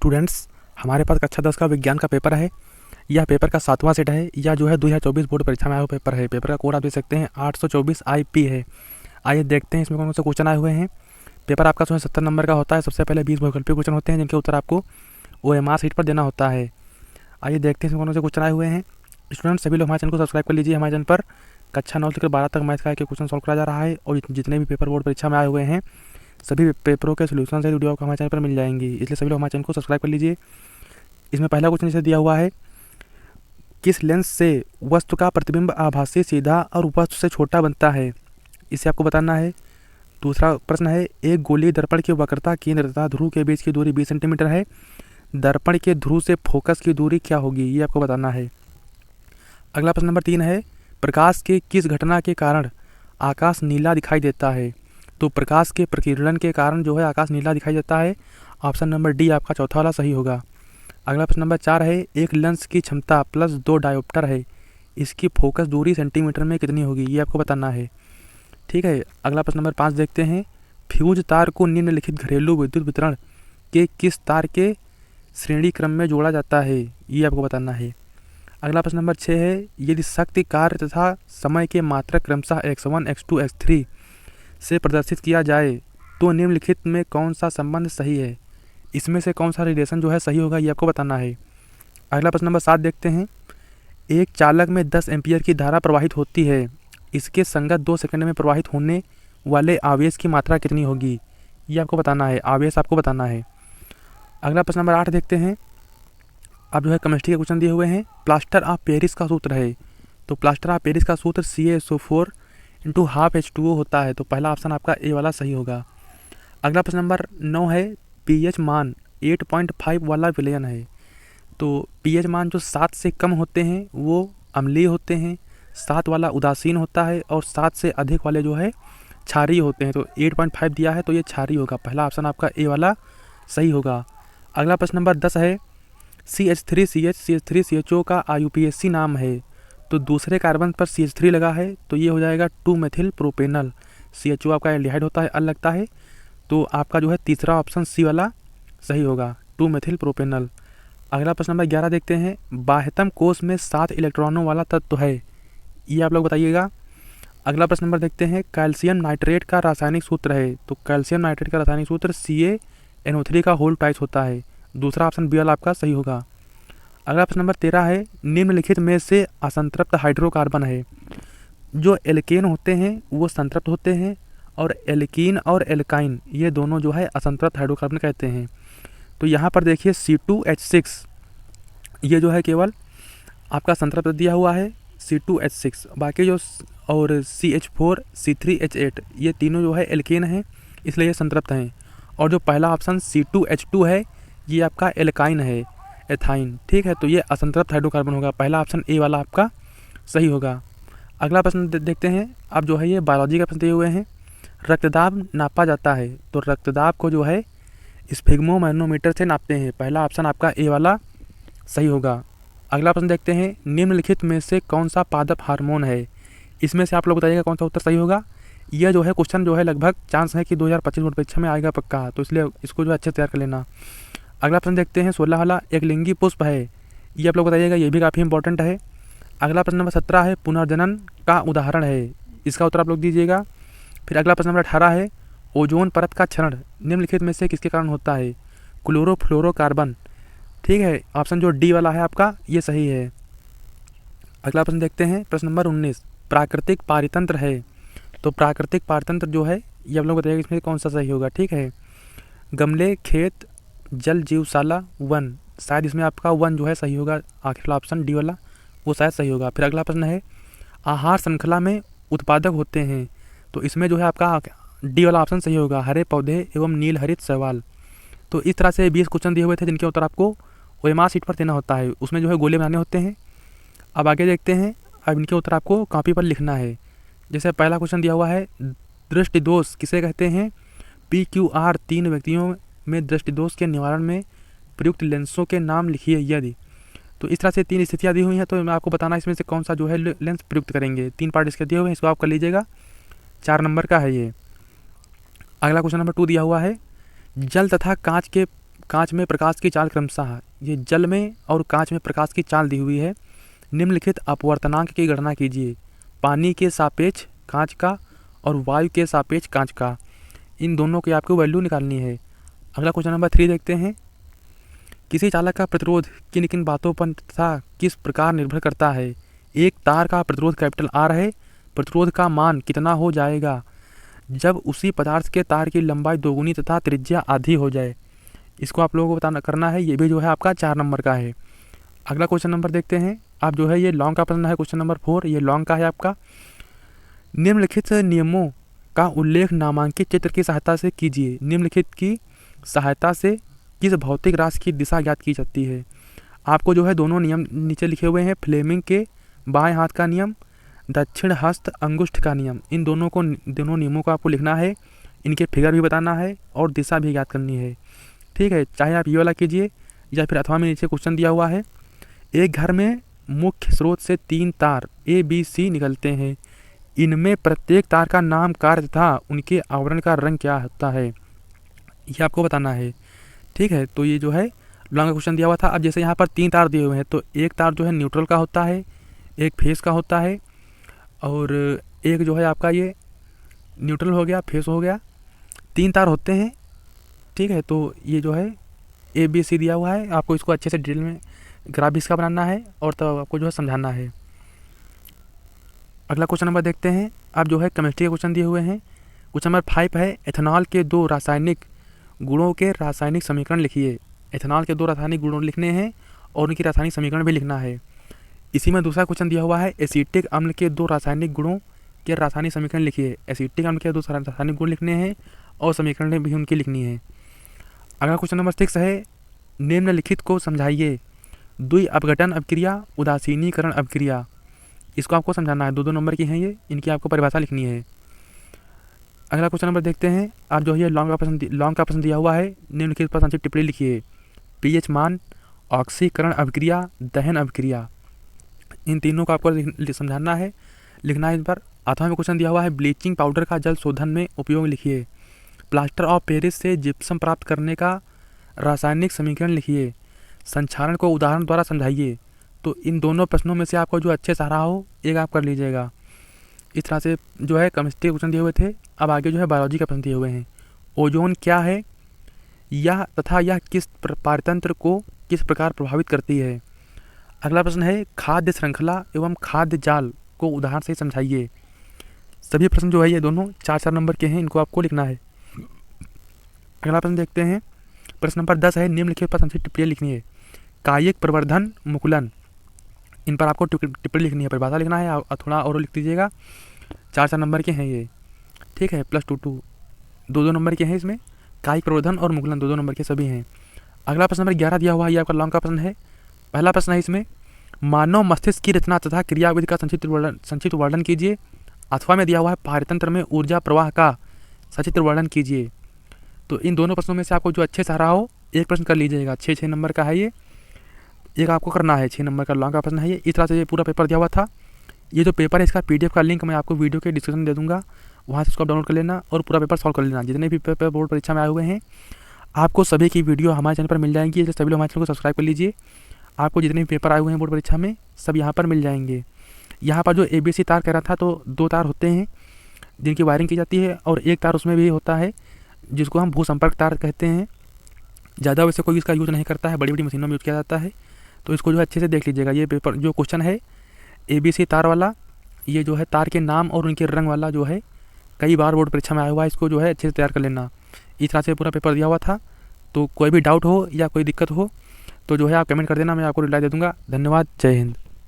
Students, हमारे पास कक्षा 10 का विज्ञान का पेपर है। यह पेपर का 7वां सेट है। यह जो है 2024 बोर्ड परीक्षा में आया हुआ पेपर है। पेपर का कोड आप देख सकते हैं 824 IP है। आइए देखते हैं इसमें कौन कौन से क्वेश्चन आए हुए हैं। पेपर आपका 70 नंबर का होता है। सबसे पहले 20 वैकल्पिक क्वेश्चन होते हैं जिनके उत्तर आपको OMR शीट पर देना होता है। आइए देखते हैं इसमें कौन कौन से क्वेश्चन आए हुए हैं। स्टूडेंट्स, सभी लोग हमारे चैनल को सब्सक्राइब कर लीजिए। हमारे चैनल पर कक्षा 9 से लेकर 12 तक मैथ का क्वेश्चन सॉल्व करा जा रहा है और जितने भी पेपर बोर्ड परीक्षा में आए हुए हैं सभी पेपरों के सोल्यूशन से वीडियो आपको हमारे चैनल पर मिल जाएंगी, इसलिए सभी लोग हमारे चैनल को सब्सक्राइब कर लीजिए। इसमें पहला क्वेश्चन जैसे दिया हुआ है, किस लेंस से वस्तु का प्रतिबिंब आभासी, सीधा और वस्तु से छोटा बनता है, इसे आपको बताना है। दूसरा प्रश्न है, एक गोलीय दर्पण की वक्रता केंद्र तथा ध्रुव के बीच की दूरी 20 सेंटीमीटर है। दर्पण के ध्रुव से फोकस की दूरी क्या होगी, ये आपको बताना है। अगला प्रश्न नंबर 3 है, प्रकाश के किस घटना के कारण आकाश नीला दिखाई देता है। तो प्रकाश के प्रकीर्णन के कारण जो है आकाश नीला दिखाई देता है। ऑप्शन नंबर डी आपका चौथा वाला सही होगा। अगला प्रश्न नंबर 4 है, एक लेंस की क्षमता +2 डायोप्टर है, इसकी फोकस दूरी सेंटीमीटर में कितनी होगी, ये आपको बताना है। ठीक है। अगला प्रश्न नंबर 5 देखते हैं, फ्यूज तार को निम्नलिखित घरेलू विद्युत वितरण के किस तार के श्रेणी क्रम में जोड़ा जाता है, ये आपको बताना है। अगला प्रश्न नंबर 6 है, यदि शक्ति, कार्य तथा समय के मात्रक क्रमशः x1, x2, x3 से प्रदर्शित किया जाए तो निम्नलिखित में कौन सा संबंध सही है, इसमें से कौन सा रिलेशन जो है सही होगा, ये आपको बताना है। अगला प्रश्न नंबर 7 देखते हैं, एक चालक में 10 एम्पियर की धारा प्रवाहित होती है, इसके संगत 2 सेकंड में प्रवाहित होने वाले आवेश की मात्रा कितनी होगी, ये आपको बताना है। आवेश आपको बताना है। अगला प्रश्न नंबर 8 देखते हैं। अब जो है केमिस्ट्री के क्वेश्चन दिए हुए हैं। प्लास्टर ऑफ पेरिस का सूत्र है, तो प्लास्टर ऑफ पेरिस का सूत्र CaSO4 × ½ H2O होता है, तो पहला ऑप्शन आपका ए वाला सही होगा। अगला प्रश्न नंबर 9 है, pH मान 8.5 वाला विलयन है, तो pH मान जो 7 से कम होते हैं वो अम्लीय होते हैं, 7 वाला उदासीन होता है और 7 से अधिक वाले जो है क्षारीय होते हैं। तो 8.5 दिया है तो ये क्षारीय होगा। पहला ऑप्शन आपका ए वाला सही होगा। अगला प्रश्न नंबर 10 है, CH3CH CH3CHO का IUPAC नाम है, तो दूसरे कार्बन पर CH3 लगा है तो ये हो जाएगा 2-मेथिल प्रोपेनल। CHO आपका एल्डिहाइड होता है, अल लगता है, तो आपका जो है तीसरा ऑप्शन सी वाला सही होगा, 2-मेथिल प्रोपेनल। अगला प्रश्न नंबर 11 देखते हैं, बाह्यतम कोश में 7 इलेक्ट्रॉनों वाला तत्व है, ये आप लोग बताइएगा। अगला प्रश्न नंबर देखते हैं, कैल्शियम नाइट्रेट का रासायनिक सूत्र है, तो कैल्शियम नाइट्रेट का रासायनिक सूत्र CaNO3 का होल ट्वाइस होता है, दूसरा ऑप्शन बी वाला आपका सही होगा। अगला प्रश्न नंबर 13 है, निम्नलिखित में से असंतृप्त हाइड्रोकार्बन है। जो एल्केन होते हैं वो संतृप्त होते हैं और एल्कीन और एल्काइन ये दोनों जो है असंतृप्त हाइड्रोकार्बन कहते हैं। तो यहाँ पर देखिए C2H6 ये जो है केवल आपका संतृप्त दिया हुआ है, C2H6, बाकी जो और CH4 C3H8 ये तीनों जो है एल्केन हैं, इसलिए ये संतृप्त हैं। और जो पहला ऑप्शन C2H2 है ये आपका एल्काइन है, एथाइन। ठीक है, तो ये असंतृप्त हाइड्रोकार्बन होगा, पहला ऑप्शन ए वाला आपका सही होगा। अगला प्रश्न देखते हैं। अब जो है ये बायोलॉजी का प्रश्न दिए हुए हैं, रक्तदाब नापा जाता है, तो रक्तदाब को जो है स्फिग्मोमैनोमीटर से नापते हैं, पहला ऑप्शन आपका ए वाला सही होगा। अगला प्रश्न देखते हैं, निम्नलिखित में से कौन सा पादप हार्मोन है, इसमें से आप लोग बताइएगा कौन सा उत्तर सही होगा। यह जो है क्वेश्चन जो है लगभग चांस है कि 2025 बोर्ड परीक्षा में आएगा पक्का, तो इसलिए इसको जो है अच्छे से तैयार कर लेना। अगला प्रश्न देखते हैं, 16 वाला, एक लिंगी पुष्प है, ये आप लोग बताइएगा, ये भी काफ़ी इंपॉर्टेंट है। अगला प्रश्न नंबर 17 है, पुनर्जनन का उदाहरण है, इसका उत्तर आप लोग दीजिएगा। फिर अगला प्रश्न नंबर 18 है, ओजोन परत का क्षरण निम्नलिखित में से किसके कारण होता है, क्लोरोफ्लोरोकार्बन। ठीक है, ऑप्शन जो डी वाला है आपका ये सही है। अगला प्रश्न देखते हैं, प्रश्न नंबर 19, प्राकृतिक पारितंत्र है, तो प्राकृतिक पारितंत्र जो है ये आप लोग बताइएगा इसमें कौन सा सही होगा। ठीक है, गमले, खेत, जल जीवशाला, वन, शायद इसमें आपका वन जो है सही होगा, आखिर वाला ऑप्शन डी वाला वो शायद सही होगा। फिर अगला प्रश्न है, आहार श्रृंखला में उत्पादक होते हैं, तो इसमें जो है आपका डी वाला ऑप्शन सही होगा, हरे पौधे एवं नील हरित शैवाल। तो इस तरह से 20 क्वेश्चन दिए हुए थे जिनके उत्तर आपको OMR शीट पर देना होता है, उसमें जो है गोले बनाने होते हैं। अब आगे देखते हैं, अब इनके उत्तर आपको कॉपी पर लिखना है। जैसे पहला क्वेश्चन दिया हुआ है, दृष्टिदोष किसे कहते हैं, PQR 3 व्यक्तियों में दृष्टिदोष के निवारण में प्रयुक्त लेंसों के नाम लिखिए यदि। तो इस तरह से 3 स्थितियाँ दी हुई हैं, तो मैं आपको बताना इसमें से कौन सा जो है लेंस प्रयुक्त करेंगे। 3 पार्ट इसके दिए हुए हैं, इसको आप कर लीजिएगा, 4 नंबर का है ये। अगला क्वेश्चन नंबर 2 दिया हुआ है, जल तथा कांच के कांच में प्रकाश की चाल क्रमशः, ये जल में और कांच में प्रकाश की चाल दी हुई है। निम्नलिखित अपवर्तनांक की गणना कीजिए, पानी के सापेक्ष कांच का और वायु के सापेक्ष कांच का। इन दोनों की आपको वैल्यू निकालनी है। अगला क्वेश्चन नंबर 3 देखते हैं। किसी चालक का प्रतिरोध किन किन बातों पर तथा किस प्रकार निर्भर करता है। एक तार का प्रतिरोध कैपिटल R है, प्रतिरोध का मान कितना हो जाएगा जब उसी पदार्थ के तार की लंबाई दोगुनी तथा त्रिज्या आधी हो जाए। इसको आप लोगों को बताना करना है। ये भी जो है आपका 4 नंबर का है। अगला क्वेश्चन नंबर देखते हैं। आप जो है ये लॉन्ग का प्रश्न है, क्वेश्चन नंबर 4 ये लॉन्ग का है आपका। निम्नलिखित नियमों का उल्लेख नामांकित चित्र की सहायता से कीजिए। निम्नलिखित की सहायता से किस भौतिक राशि की दिशा ज्ञात की जाती है। आपको जो है दोनों नियम नीचे लिखे हुए हैं। फ्लेमिंग के बाएं हाथ का नियम, दक्षिण हस्त अंगुष्ठ का नियम। इन दोनों नियमों को आपको लिखना है, इनके फिगर भी बताना है और दिशा भी याद करनी है। ठीक है, चाहे आप ये वाला कीजिए या फिर अथवा में नीचे क्वेश्चन दिया हुआ है। एक घर में मुख्य स्रोत से 3 तार ABC निकलते हैं। इनमें प्रत्येक तार का नाम, कार्य तथा उनके आवरण का रंग क्या होता है, ये आपको बताना है। ठीक है, तो ये जो है लॉन्ग का क्वेश्चन दिया हुआ था। अब जैसे यहाँ पर 3 तार दिए हुए हैं, तो एक तार जो है न्यूट्रल का होता है, एक फेस का होता है और एक जो है आपका ये न्यूट्रल हो गया, फेस हो गया। 3 तार होते हैं। ठीक है, तो ये जो है ABC दिया हुआ है। आपको इसको अच्छे से डिटेल में ग्राफ इसका बनाना है और तब आपको जो है समझाना है। अगला क्वेश्चन नंबर देखते हैं। आप जो है केमिस्ट्री के क्वेश्चन दिए हुए हैं। क्वेश्चन नंबर 5 है, एथेनॉल के 2 रासायनिक गुणों के रासायनिक समीकरण लिखिए। एथेनॉल के 2 रासायनिक गुणों लिखने हैं और उनकी रासायनिक समीकरण भी लिखना है। इसी में दूसरा क्वेश्चन दिया हुआ है, एसिटिक अम्ल के 2 रासायनिक गुणों के रासायनिक समीकरण लिखिए। एसिटिक अम्ल के 2 रासायनिक गुण लिखने हैं और समीकरण भी उनकी लिखनी है। अगला क्वेश्चन नंबर 6 है, निम्नलिखित को समझाइए। द्वि अपघटन अभिक्रिया, उदासीनीकरण अभिक्रिया। इसको आपको समझाना है। 2-2 नंबर की हैं ये, इनकी आपको परिभाषा लिखनी है। अगला क्वेश्चन नंबर देखते हैं। आप जो है लॉन्ग का प्रश्न दिया हुआ है। निम्नलिखित पर संक्षिप्त टिप्पणी लिखिए। पीएच मान, ऑक्सीकरण अभिक्रिया, दहन अभिक्रिया। इन तीनों को आपको समझाना है, लिखना है। इन पर अथवा में क्वेश्चन दिया हुआ है, ब्लीचिंग पाउडर का जल शोधन में उपयोग लिखिए। प्लास्टर ऑफ पेरिस से जिप्सम प्राप्त करने का रासायनिक समीकरण लिखिए। संक्षारण को उदाहरण द्वारा समझाइए। तो इन दोनों प्रश्नों में से आपको जो अच्छे से आ रहा हो एक आप कर लीजिएगा। इस तरह से जो है केमिस्ट्री के क्वेश्चन दिए हुए थे। अब आगे जो है बायोलॉजी का प्रश्न दिए हुए हैं। ओजोन क्या है यह किस पारतंत्र को किस प्रकार प्रभावित करती है। अगला प्रश्न है, खाद्य श्रृंखला एवं खाद्य जाल को उदाहरण से समझाइए। सभी प्रश्न जो है ये दोनों 4-4 नंबर के हैं, इनको आपको लिखना है। अगला प्रश्न देखते हैं। प्रश्न नंबर 10 है, निम्नलिखित पर संक्षिप्त टिप्पणी लिखनी है। कायिक प्रवर्धन, मुकुलन, इन पर आपको टिप्पणी लिखनी है, परिभाषा लिखना है। थोड़ा और लिख दीजिएगा। 4-4 नंबर के हैं ये। ठीक है, +2-2 2-2 नंबर के हैं इसमें। कायिक प्रवर्धन और मुकुलन 2-2 नंबर के सभी हैं। अगला प्रश्न नंबर 11 दिया हुआ है, ये आपका लॉन्ग का प्रश्न है। पहला प्रश्न है इसमें, मानव मस्तिष्क की रचना तथा क्रियाविधि का संक्षिप्त वर्णन कीजिए। अथवा में दिया हुआ है, पारतंत्र में ऊर्जा प्रवाह का सचित्र वर्णन कीजिए। तो इन दोनों प्रश्नों में से आपको जो अच्छे से आ रहा हो एक प्रश्न कर लीजिएगा। 6-6 नंबर का है ये, एक आपको करना है। 6 नंबर का लॉन्ग का प्रश्न है ये। इस तरह से ये पूरा पेपर दिया हुआ था। ये जो पेपर है इसका PDF का लिंक मैं आपको वीडियो के डिस्क्रिप्शन में दे दूँगा, वहाँ से इसको आप डाउनलोड कर लेना और पूरा पेपर सॉल्व कर लेना। जितने भी पेपर बोर्ड परीक्षा में आए हुए हैं आपको सभी की वीडियो हमारे चैनल पर मिल जाएंगी। इसलिए सभी लोग हमारे चैनल को सब्सक्राइब कर लीजिए। आपको जितने भी पेपर आए हुए हैं बोर्ड परीक्षा में सब यहाँ पर मिल जाएंगे। यहाँ पर जो ABC तार कह रहा था, तो 2 तार होते हैं जिनकी वायरिंग की जाती है और एक तार उसमें भी होता है जिसको हम भूसंपर्क तार कहते हैं। ज़्यादा वैसे कोई इसका यूज़ नहीं करता है, बड़ी बड़ी मशीनों में यूज़ किया जाता है। तो इसको जो है अच्छे से देख लीजिएगा। ये पेपर जो क्वेश्चन है ABC तार वाला, ये जो है तार के नाम और उनके रंग वाला जो है कई बार बोर्ड परीक्षा में आया हुआ है। इसको जो है अच्छे से तैयार कर लेना। इस तरह से पूरा पेपर दिया हुआ था। तो कोई भी डाउट हो या कोई दिक्कत हो तो जो है आप कमेंट कर देना, मैं आपको रिप्लाई दे दूँगा। धन्यवाद, जय हिंद।